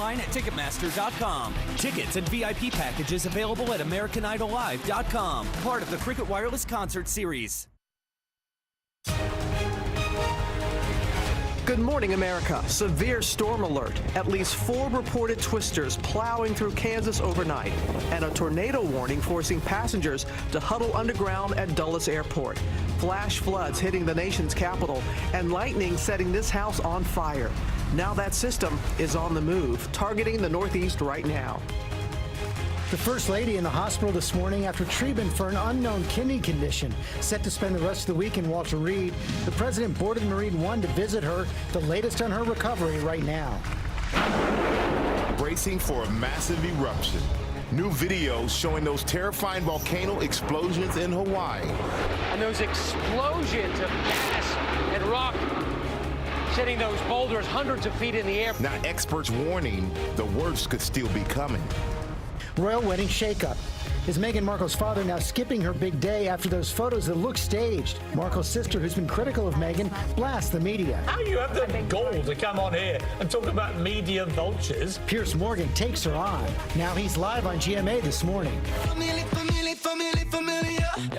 online at Ticketmaster.com. Tickets and VIP packages available at AmericanIdolLive.com. Part of the Cricket Wireless Concert Series. Good morning, America. Severe storm alert. At least 4 reported twisters plowing through Kansas overnight, and a tornado warning forcing passengers to huddle underground at Dulles Airport. Flash floods hitting the nation's capital, and lightning setting this house on fire. Now that system is on the move, targeting the Northeast right now. The First Lady in the hospital this morning after treatment for an unknown kidney condition. Set to spend the rest of the week in Walter Reed. The president boarded Marine One to visit her. The latest on her recovery right now. Bracing for a massive eruption. New videos showing those terrifying volcano explosions in Hawaii. And those explosions of gas and rock sending those boulders hundreds of feet in the air. Now experts warning the worst could still be coming. Royal wedding shakeup. Is Meghan Markle's father now skipping her big day after those photos that look staged? Markle's sister, who's been critical of Meghan, blasts the media. How you have the gall to come on here and talk about media vultures? Piers Morgan takes her on. Now he's live on GMA this morning.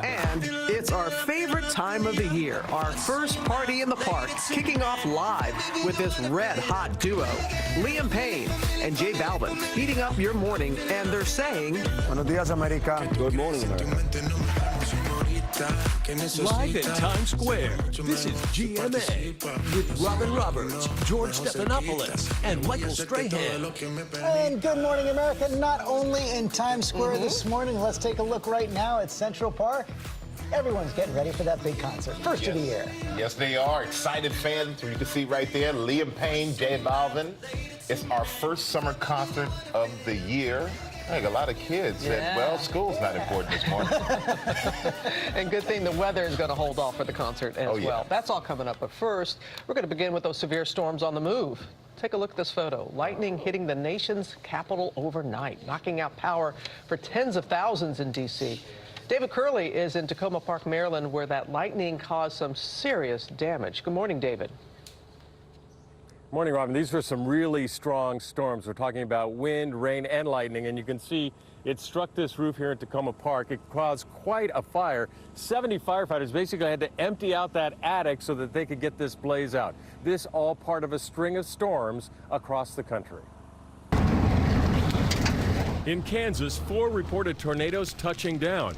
And it's our favorite time of the year, our first party in the park, kicking off live with this red-hot duo, Liam Payne and J Balvin, heating up your morning, and they're saying, Buenos días, America. Good morning, America. Live in Times Square, this is GMA with Robin Roberts, George Stephanopoulos, and Michael Strahan. And good morning, America. Not only in Times Square this morning, let's take a look right now at Central Park. Everyone's getting ready for that big concert, first of the year. Yes, they are. Excited fans, you can see right there, Liam Payne, J Balvin. It's our first summer concert of the year. I think a lot of kids said, well, school's not important this morning. And good thing the weather is going to hold off for the concert as well. That's all coming up. But first, we're going to begin with those severe storms on the move. Take a look at this photo. Lightning hitting the nation's capital overnight, knocking out power for tens of thousands in D.C. David Curley is in Tacoma Park, Maryland, where that lightning caused some serious damage. Good morning, David. Morning, Robin. These were some really strong storms. We're talking about wind, rain, and lightning, and you can see it struck this roof here in Tacoma Park. It caused quite a fire. 70 firefighters basically had to empty out that attic so that they could get this blaze out. This all part of a string of storms across the country. In Kansas, 4 reported tornadoes touching down.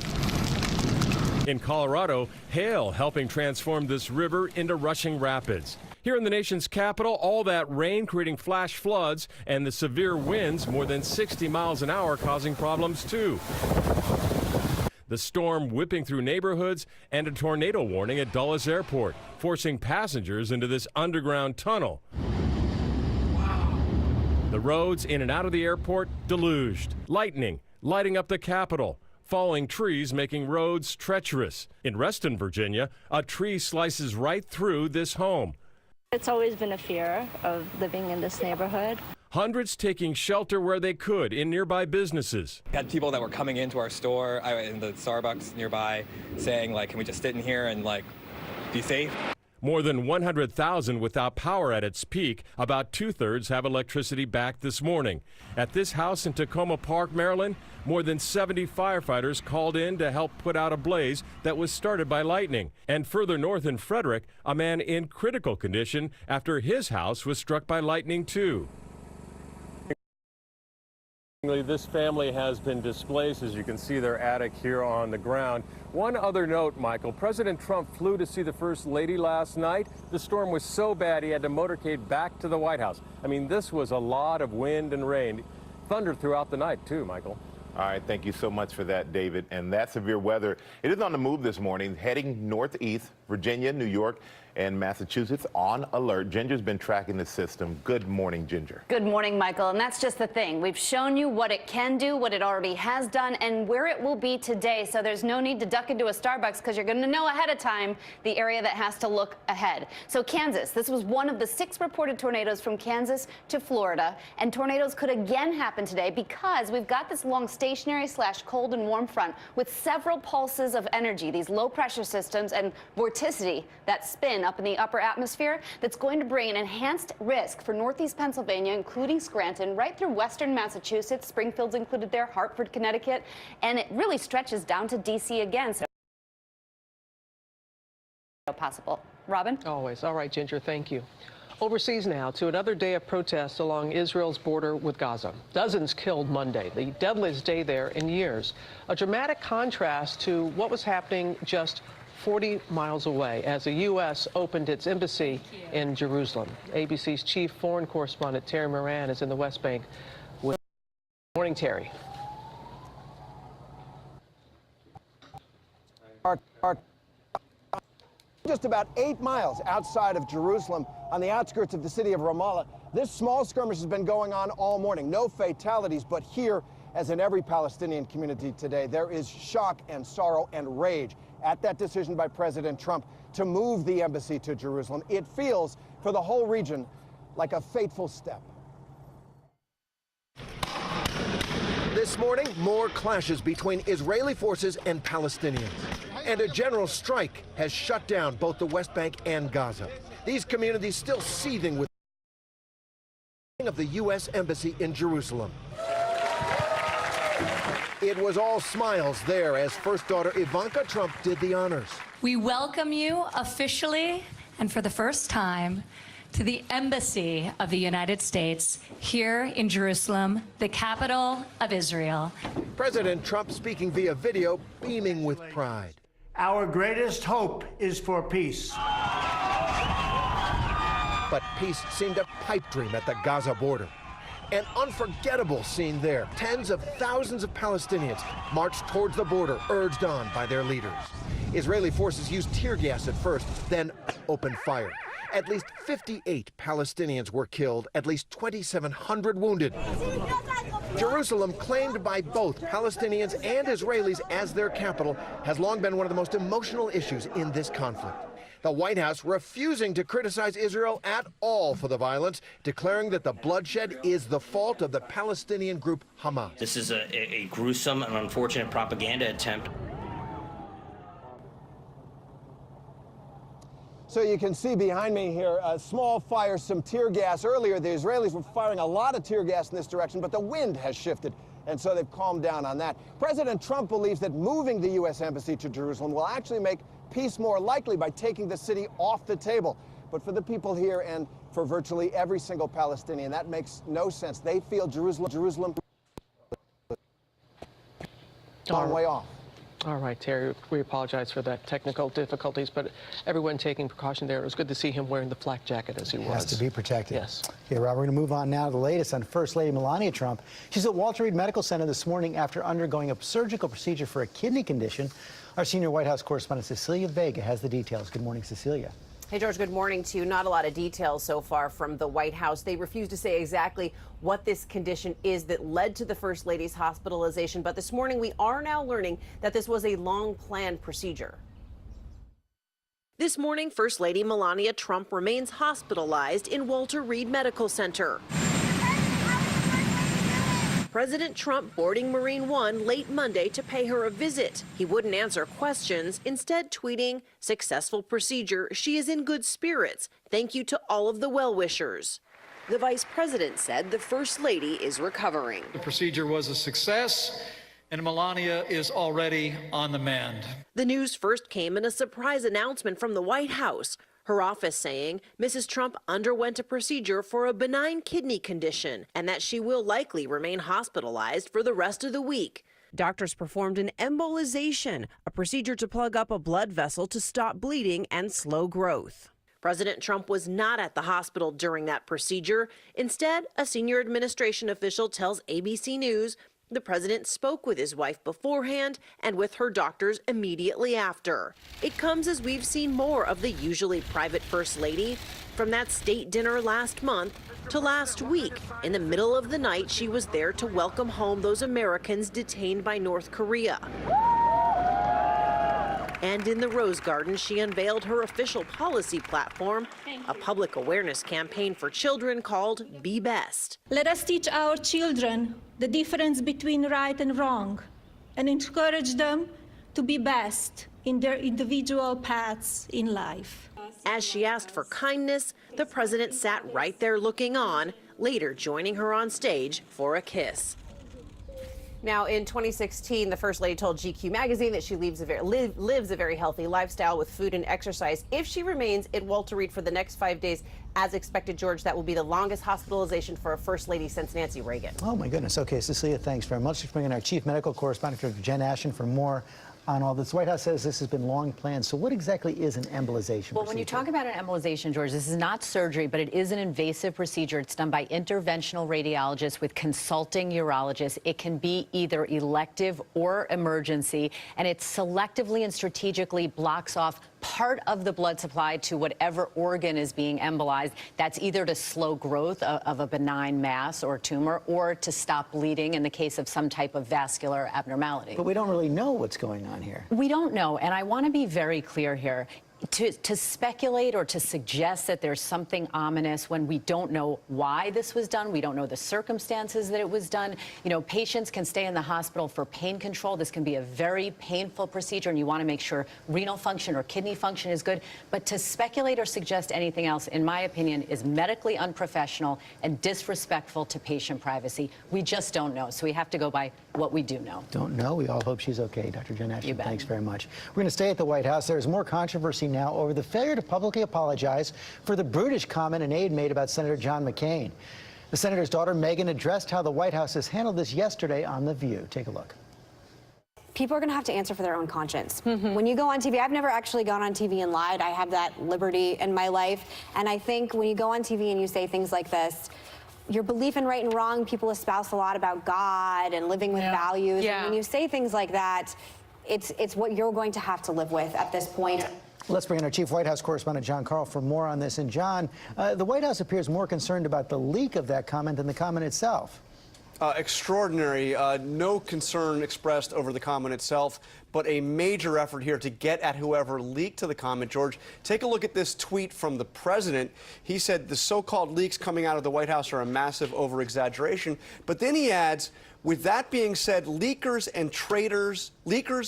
In Colorado, hail helping transform this river into rushing rapids. Here in the nation's capital, all that rain creating flash floods and the severe winds, more than 60 miles an hour, causing problems too. The storm whipping through neighborhoods and a tornado warning at Dulles Airport, forcing passengers into this underground tunnel. The roads in and out of the airport deluged. Lightning lighting up the Capitol. Falling trees making roads treacherous. In Reston, Virginia, a tree slices right through this home. It's always been a fear of living in this neighborhood. Hundreds taking shelter where they could in nearby businesses. We had people that were coming into our store, in the Starbucks nearby, saying, like, can we just sit in here and, like, be safe? More than 100,000 without power at its peak. About 2/3 have electricity back this morning. At this house in Tacoma Park, Maryland, more than 70 firefighters called in to help put out a blaze that was started by lightning. And further north in Frederick, a man in critical condition after his house was struck by lightning too. This family has been displaced. As you can see, their attic here on the ground. One other note, Michael, President Trump flew to see the First Lady last night. The storm was so bad he had to motorcade back to the White House. I mean, this was a lot of wind and rain. Thunder throughout the night too, Michael. All right, thank you so much for that, David. And that severe weather, it is on the move this morning, heading northeast, Virginia, New York, and Massachusetts on alert. Ginger's been tracking the system. Good morning, Ginger. Good morning, Michael. And that's just the thing. We've shown you what it can do, what it already has done, and where it will be today. So there's no need to duck into a Starbucks because you're going to know ahead of time the area that has to look ahead. So Kansas, this was one of the 6 reported tornadoes from Kansas to Florida. And tornadoes could again happen today because we've got this long stationary / cold and warm front with several pulses of energy, these low pressure systems and vortex vorticity, that spin up in the upper atmosphere, that's going to bring an enhanced risk for northeast Pennsylvania, including Scranton, right through western Massachusetts. Springfield's included there, Hartford, Connecticut, and it really stretches down to D.C. again. So possible. Robin? Always. All right, Ginger, thank you. Overseas now to another day of protests along Israel's border with Gaza. Dozens killed Monday, the deadliest day there in years. A dramatic contrast to what was happening just 40 miles away as the U.S. opened its embassy in Jerusalem. ABC's chief foreign correspondent Terry Moran is in the West Bank. Good morning, Terry. Just about 8 miles outside of Jerusalem, on the outskirts of the city of Ramallah. This small skirmish has been going on all morning. No fatalities, but here, as in every Palestinian community today, there is shock and sorrow and rage at that decision by President Trump to move the embassy to Jerusalem. It feels, for the whole region, like a fateful step. This morning, more clashes between Israeli forces and Palestinians. And a general strike has shut down both the West Bank and Gaza. These communities still seething with of the U.S. Embassy in Jerusalem. It was all smiles there as First Daughter Ivanka Trump did the honors. We welcome you officially and for the first time to the Embassy of the United States here in Jerusalem, the capital of Israel. President Trump speaking via video, beaming with pride. Our greatest hope is for peace. But peace seemed a pipe dream at the Gaza border. An unforgettable scene there. Tens of thousands of Palestinians marched towards the border, urged on by their leaders. Israeli forces used tear gas at first, then opened fire. At least 58 Palestinians were killed, at least 2,700 wounded. Jerusalem, claimed by both Palestinians and Israelis as their capital, has long been one of the most emotional issues in this conflict. The White House refusing to criticize Israel at all for the violence, declaring that the bloodshed is the fault of the Palestinian group Hamas. This is a gruesome and unfortunate propaganda attempt. So you can see behind me here a small fire, some tear gas. Earlier, the Israelis were firing a lot of tear gas in this direction, but the wind has shifted, and so they've calmed down on that. President Trump believes that moving the U.S. Embassy to Jerusalem will actually make peace more likely by taking the city off the table. But for the people here and for virtually every single Palestinian, that makes no sense. They feel Jerusalem a long way off. All right, Terry, we apologize for that technical difficulties, but everyone taking precaution there. It was good to see him wearing the flak jacket as he was. Has to be protected. Yes. Okay, Rob, we're going to move on now to the latest on First Lady Melania Trump. She's at Walter Reed Medical Center this morning after undergoing a surgical procedure for a kidney condition. Our senior White House correspondent Cecilia Vega has the details. Good morning, Cecilia. Hey, George, good morning to you. Not a lot of details so far from the White House. They refuse to say exactly what this condition is that led to the First Lady's hospitalization. But this morning, we are now learning that this was a long-planned procedure. This morning, First Lady Melania Trump remains hospitalized in Walter Reed Medical Center. President Trump boarding Marine One late Monday to pay her a visit. He wouldn't answer questions, instead tweeting, "Successful procedure. She is in good spirits. Thank you to all of the well-wishers." The vice president said the First Lady is recovering. The procedure was a success, and Melania is already on the mend. The news first came in a surprise announcement from the White House. Her office saying Mrs. Trump underwent a procedure for a benign kidney condition and that she will likely remain hospitalized for the rest of the week. Doctors performed an embolization, a procedure to plug up a blood vessel to stop bleeding and slow growth. President Trump was not at the hospital during that procedure. Instead, a senior administration official tells ABC News the president spoke with his wife beforehand and with her doctors immediately after. It comes as we've seen more of the usually private First Lady. From that state dinner last month to last week, in the middle of the night, she was there to welcome home those Americans detained by North Korea. And in the Rose Garden, she unveiled her official policy platform, a public awareness campaign for children called Be Best. Let us teach our children the difference between right and wrong and encourage them to be best in their individual paths in life. As she asked for kindness, the president sat right there looking on, later joining her on stage for a kiss. Now, in 2016, the First Lady told GQ magazine that she lives a very healthy lifestyle with food and exercise. If she remains at Walter Reed for the next 5 days, as expected, George, that will be the longest hospitalization for a First Lady since Nancy Reagan. Oh, my goodness. Okay, Cecilia, thanks very much. Let's bring in our chief medical correspondent, Dr. Jen Ashton, for more on all this. The White House says this has been long planned. So what exactly is an embolization Well, when you talk about an embolization, George, this is not surgery, but it is an invasive procedure. It's done by interventional radiologists with consulting urologists. It can be either elective or emergency, and it selectively and strategically blocks off part of the blood supply to whatever organ is being embolized. That's either to slow growth of a benign mass or tumor, or to stop bleeding in the case of some type of vascular abnormality. But we don't really know what's going on here. We don't know, and I want to be very clear here. To speculate or to suggest that there's something ominous when we don't know why this was done, we don't know the circumstances that it was done. You know, patients can stay in the hospital for pain control. This can be a very painful procedure, and you want to make sure renal function or kidney function is good. But to speculate or suggest anything else, in my opinion, is medically unprofessional and disrespectful to patient privacy. We just don't know, so we have to go by what we do know. Don't know. We all hope she's okay. Dr. Jen Ashton, thanks very much. We're going to stay at the White House. There's more controversy now over the failure to publicly apologize for the brutish comment an aide made about Senator John McCain. The senator's daughter, Megan, addressed how the White House has handled this yesterday on The View. Take a look. People are going to have to answer for their own conscience. When you go on TV, I've never actually gone on TV and lied. I have that liberty in my life. And I think when you go on TV and you say things like this, your belief in right and wrong, people espouse a lot about God and living with values. And when you say things like that, it's what you're going to have to live with at this point. Let's bring in our chief White House correspondent, John Carl, for more on this. And John, the White House appears more concerned about the leak of that comment than the comment itself. Extraordinary. No concern expressed over the comment itself, but a major effort here to get at whoever leaked to the comment. George, take a look at this tweet from the president. He said the so-called leaks coming out of the White House are a massive over-exaggeration. But then he adds, with that being said, leakers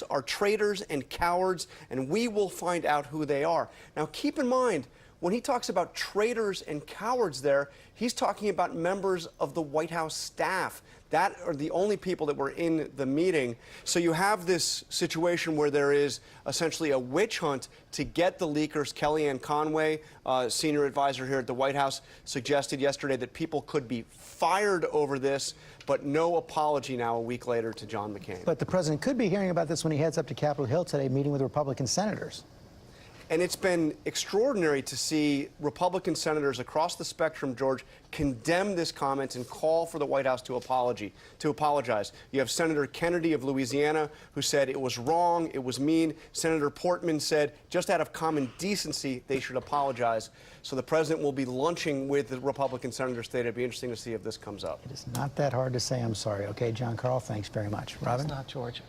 are traitors and cowards, and we will find out who they are. Now, keep in mind, when he talks about traitors and cowards there, he's talking about members of the White House staff. That are the only people that were in the meeting. So you have this situation where there is essentially a witch hunt to get the leakers. Kellyanne Conway, senior advisor here at the White House, suggested yesterday that people could be fired over this, but no apology now a week later to John McCain. But the president could be hearing about this when he heads up to Capitol Hill today, meeting with Republican senators. And it's been extraordinary to see Republican senators across the spectrum, George, condemn this comment and call for the White House to apologize. You have Senator Kennedy of Louisiana, who said it was wrong, it was mean. Senator Portman said just out of common decency, they should apologize. So the president will be lunching with the Republican senators today. It'd be interesting to see if this comes up. It is not that hard to say I'm sorry. Okay, John Carl, thanks very much. Robin? It's not, George.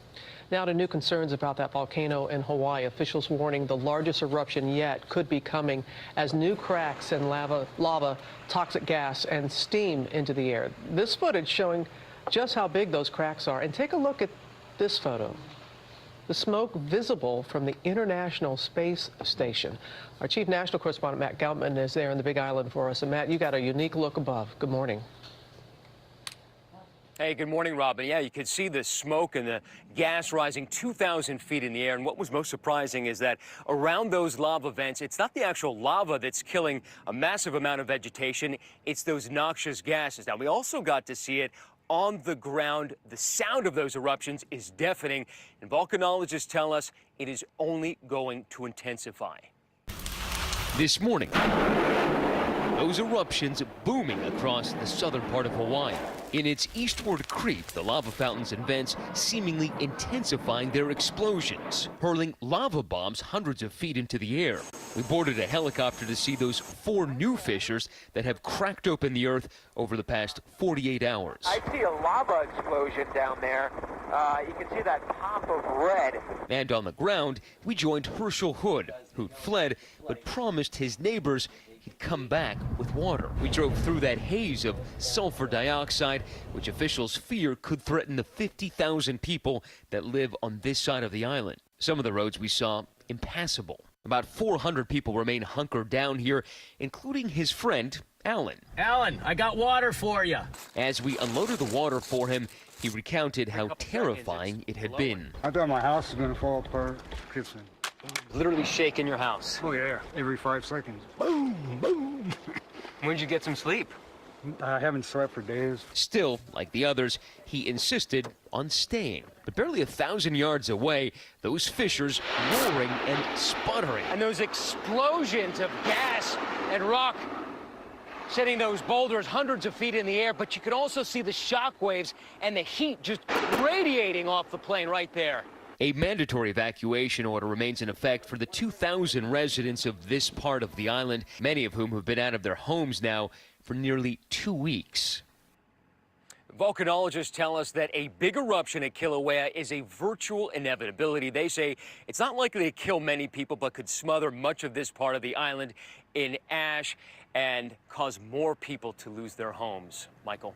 Now to new concerns about that volcano in Hawaii. Officials warning the largest eruption yet could be coming as new cracks and lava, toxic gas, and steam into the air. This footage showing just how big those cracks are. And take a look at this photo. The smoke visible from the International Space Station. Our chief national correspondent, Matt Geltman, is there in the Big Island for us. And Matt, you got a unique look above. Good morning. Hey, good morning, Robin. Yeah, you could see the smoke and the gas rising 2,000 feet in the air. And what was most surprising is that around those lava vents, it's not the actual lava that's killing a massive amount of vegetation. It's those noxious gases. Now, we also got to see it on the ground. The sound of those eruptions is deafening. And volcanologists tell us it is only going to intensify. This morning, those eruptions booming across the southern part of Hawaii. In its eastward creep, the lava fountains and vents seemingly intensifying their explosions, hurling lava bombs hundreds of feet into the air. We boarded a helicopter to see those 4 new fissures that have cracked open the earth over the past 48 hours. I see a lava explosion down there. You can see that pop of red. And on the ground, we joined Herschel Hood, who'd fled but promised his neighbors he'd come back with water. We drove through that haze of sulfur dioxide, which officials fear could threaten the 50,000 people that live on this side of the island. Some of the roads we saw impassable. About 400 people remain hunkered down here, including his friend, Alan. Alan, I got water for you. As we unloaded the water for him, he recounted how terrifying it had been. I thought my house was going to fall apart. Literally shaking your house. Oh, yeah, every 5 seconds. Boom, boom. When'd you get some sleep? I haven't slept for days. Still, like the others, he insisted on staying. But barely 1,000 yards away, those fissures roaring and sputtering. And those explosions of gas and rock setting those boulders hundreds of feet in the air, but you could also see the shock waves and the heat just radiating off the plane right there. A mandatory evacuation order remains in effect for the 2,000 residents of this part of the island, many of whom have been out of their homes now for nearly 2 weeks. Volcanologists tell us that a big eruption at Kilauea is a virtual inevitability. They say it's not likely to kill many people, but could smother much of this part of the island in ash and cause more people to lose their homes. Michael.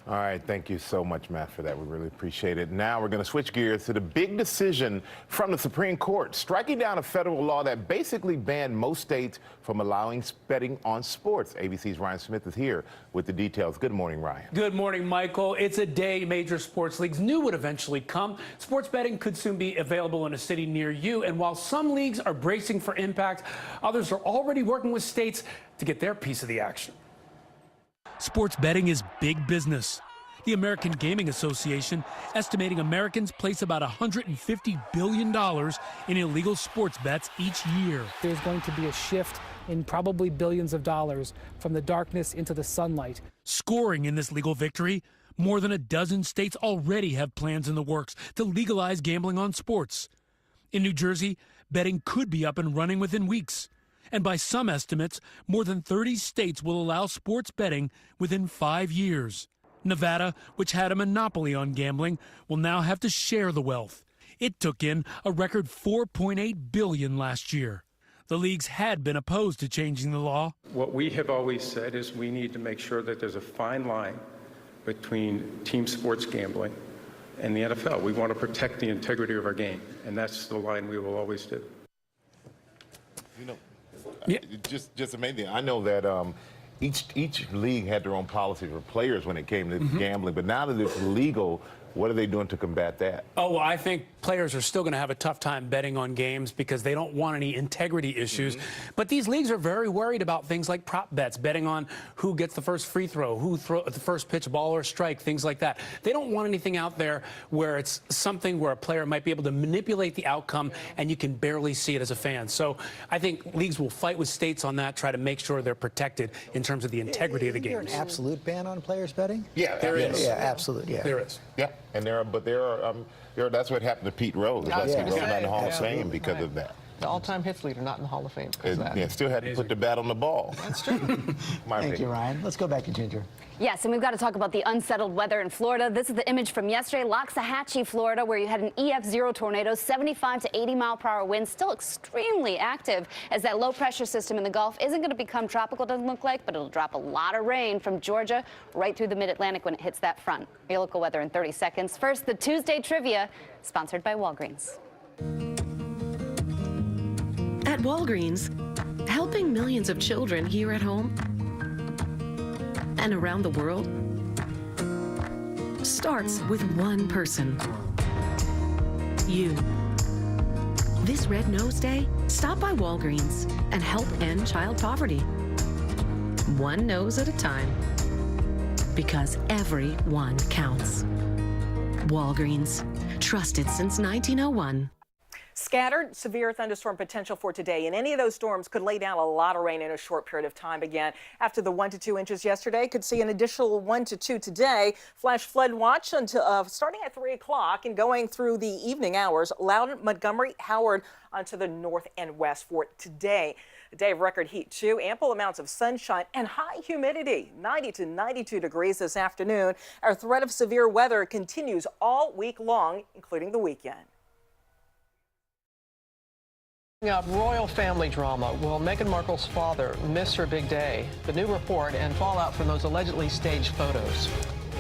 All right, thank you so much, Matt, for that. We really appreciate it. Now we're going to switch gears to the big decision from the Supreme Court, striking down a federal law that basically banned most states from allowing betting on sports. ABC's Ryan Smith is here with the details. Good morning, Ryan. Good morning, Michael. It's a day major sports leagues knew would eventually come. Sports betting could soon be available in a city near you. And while some leagues are bracing for impact, others are already working with states to get their piece of the action. Sports betting is big business. The American Gaming Association estimating Americans place about $150 billion in illegal sports bets each year. There's going to be a shift in probably billions of dollars from the darkness into the sunlight. Scoring in this legal victory, more than a dozen states already have plans in the works to legalize gambling on sports. In New Jersey, betting could be up and running within weeks. And by some estimates, more than 30 states will allow sports betting within 5 years. Nevada, which had a monopoly on gambling, will now have to share the wealth. It took in a record $4.8 billion last year. The leagues had been opposed to changing the law. What we have always said is we need to make sure that there's a fine line between team sports gambling and the NFL. We want to protect the integrity of our game, and that's the line we will always do. You know, just amazing. I know that each league had their own policy for players when it came to gambling, but now that it's legal, what are they doing to combat that? Oh, well, I think players are still going to have a tough time betting on games because they don't want any integrity issues. But these leagues are very worried about things like prop bets, betting on who gets the first free throw, who throws the first pitch, ball or strike, things like that. They don't want anything out there where it's something where a player might be able to manipulate the outcome and you can barely see it as a fan. So I think leagues will fight with states on that, try to make sure they're protected in terms of the integrity of the game. Is there an absolute ban on players betting? Yeah, there is. Yeah, absolute. Yeah, there is. Yeah, and there are, that's what happened to Pete Rose. Not in the Hall of Fame because of that. The all-time hits leader, not in the Hall of Fame because of that. Yeah, still had to put the bat on the ball. That's true. Thank you, Ryan. Let's go back to Ginger. Yes, and we've got to talk about the unsettled weather in Florida. This is the image from yesterday, Loxahatchee, Florida, where you had an EF0 tornado, 75 to 80 mile per hour winds, still extremely active as that low pressure system in the Gulf isn't going to become tropical, doesn't look like, but it'll drop a lot of rain from Georgia right through the mid-Atlantic when it hits that front. Your local weather in 30 seconds. First, the Tuesday trivia, sponsored by Walgreens. At Walgreens, helping millions of children here at home and around the world starts with one person. You. This Red Nose Day, stop by Walgreens and help end child poverty. One nose at a time. Because every one counts. Walgreens, trusted since 1901. Scattered, severe thunderstorm potential for today, and any of those storms could lay down a lot of rain in a short period of time again. After the 1 to 2 inches yesterday, could see an additional 1 to 2 today. Flash flood watch until starting at 3 o'clock and going through the evening hours. Loudoun, Montgomery, Howard onto the north and west for today. A day of record heat, too. Ample amounts of sunshine and high humidity, 90 to 92 degrees this afternoon. Our threat of severe weather continues all week long, including the weekend. Royal family drama. Will Meghan Markle's father miss her big day? The new report and fallout from those allegedly staged photos.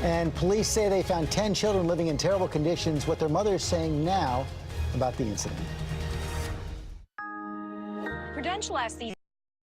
And police say they found 10 children living in terrible conditions. What their mother is saying now, about the incident. Prudential asked these